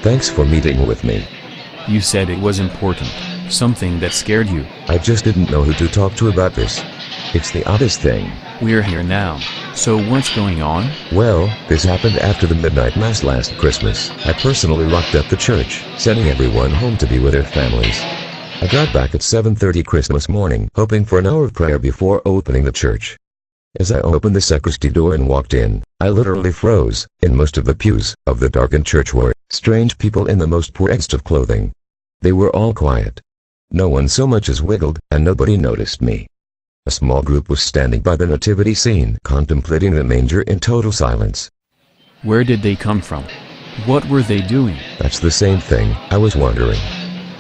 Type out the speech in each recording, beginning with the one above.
Thanks for meeting with me. You said it was important, something that scared you. I just didn't know who to talk to about this. It's the oddest thing. We're here now. So what's going on? Well, this happened after the midnight mass last Christmas. I personally locked up the church, sending everyone home to be with their families. I got back at 7:30 Christmas morning, hoping for an hour of prayer before opening the church. As I opened the sacristy door and walked in, I literally froze. In most of the pews of the darkened church were strange people in the most poorest of clothing. They were all quiet. No one so much as wiggled, and nobody noticed me. A small group was standing by the nativity scene, contemplating the manger in total silence. Where did they come from? What were they doing? That's the same thing I was wondering.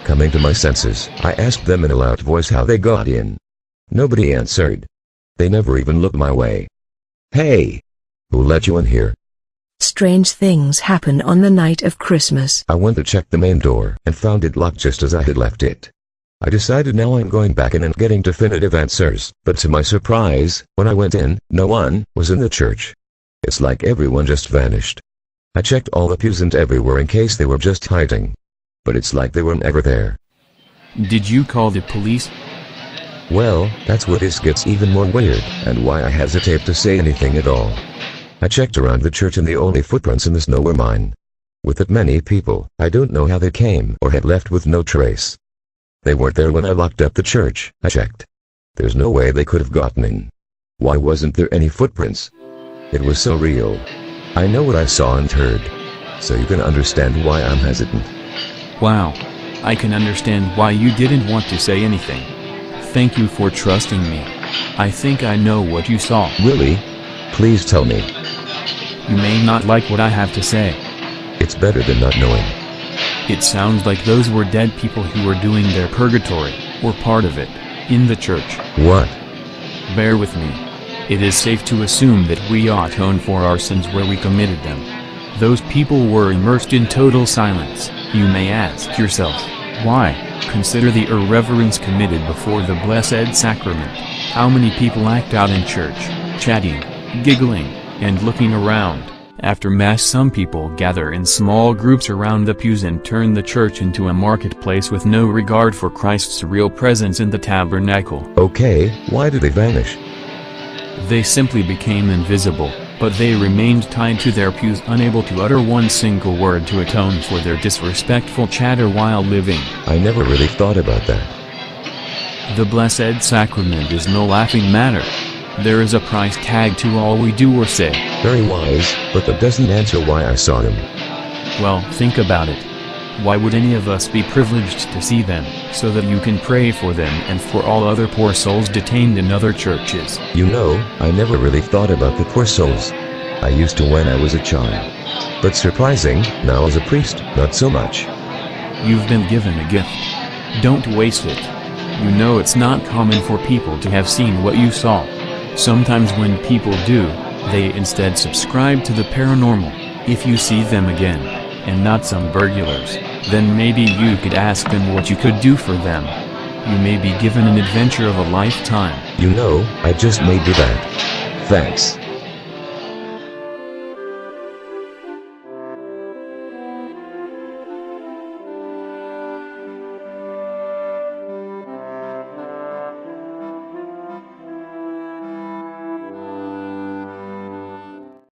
Coming to my senses, I asked them in a loud voice how they got in. Nobody answered. They never even looked my way. Hey! Who let you in here? Strange things happen on the night of Christmas. I went to check the main door, and found it locked just as I had left it. I decided now I'm going back in and getting definitive answers, but to my surprise, when I went in, no one was in the church. It's like everyone just vanished. I checked all the pews and everywhere in case they were just hiding. But it's like they were never there. Did you call the police? Well, that's where this gets even more weird, and why I hesitate to say anything at all. I checked around the church and the only footprints in the snow were mine. With that many people, I don't know how they came or had left with no trace. They weren't there when I locked up the church, I checked. There's no way they could have gotten in. Why wasn't there any footprints? It was so real. I know what I saw and heard. So you can understand why I'm hesitant. Wow. I can understand why you didn't want to say anything. Thank you for trusting me. I think I know what you saw. Really? Please tell me. You may not like what I have to say. It's better than not knowing. It sounds like those were dead people who were doing their purgatory, or part of it, in the church. What? Bear with me. It is safe to assume that we atone for our sins where we committed them. Those people were immersed in total silence. You may ask yourself, why? Consider the irreverence committed before the Blessed Sacrament. How many people act out in church, chatting, giggling, and looking around? After Mass, some people gather in small groups around the pews and turn the church into a marketplace with no regard for Christ's real presence in the tabernacle. Okay, why did they vanish? They simply became invisible, but they remained tied to their pews, unable to utter one single word to atone for their disrespectful chatter while living. I never really thought about that. The Blessed Sacrament is no laughing matter. There is a price tag to all we do or say. Very wise, but that doesn't answer why I saw them. Well, think about it. Why would any of us be privileged to see them, so that you can pray for them and for all other poor souls detained in other churches? You know, I never really thought about the poor souls. I used to when I was a child. But surprising, now as a priest, not so much. You've been given a gift. Don't waste it. You know it's not common for people to have seen what you saw. Sometimes when people do, they instead subscribe to the paranormal. If you see them again, and not some burglars, then maybe you could ask them what you could do for them. You may be given an adventure of a lifetime. You know, I just may do that. Thanks.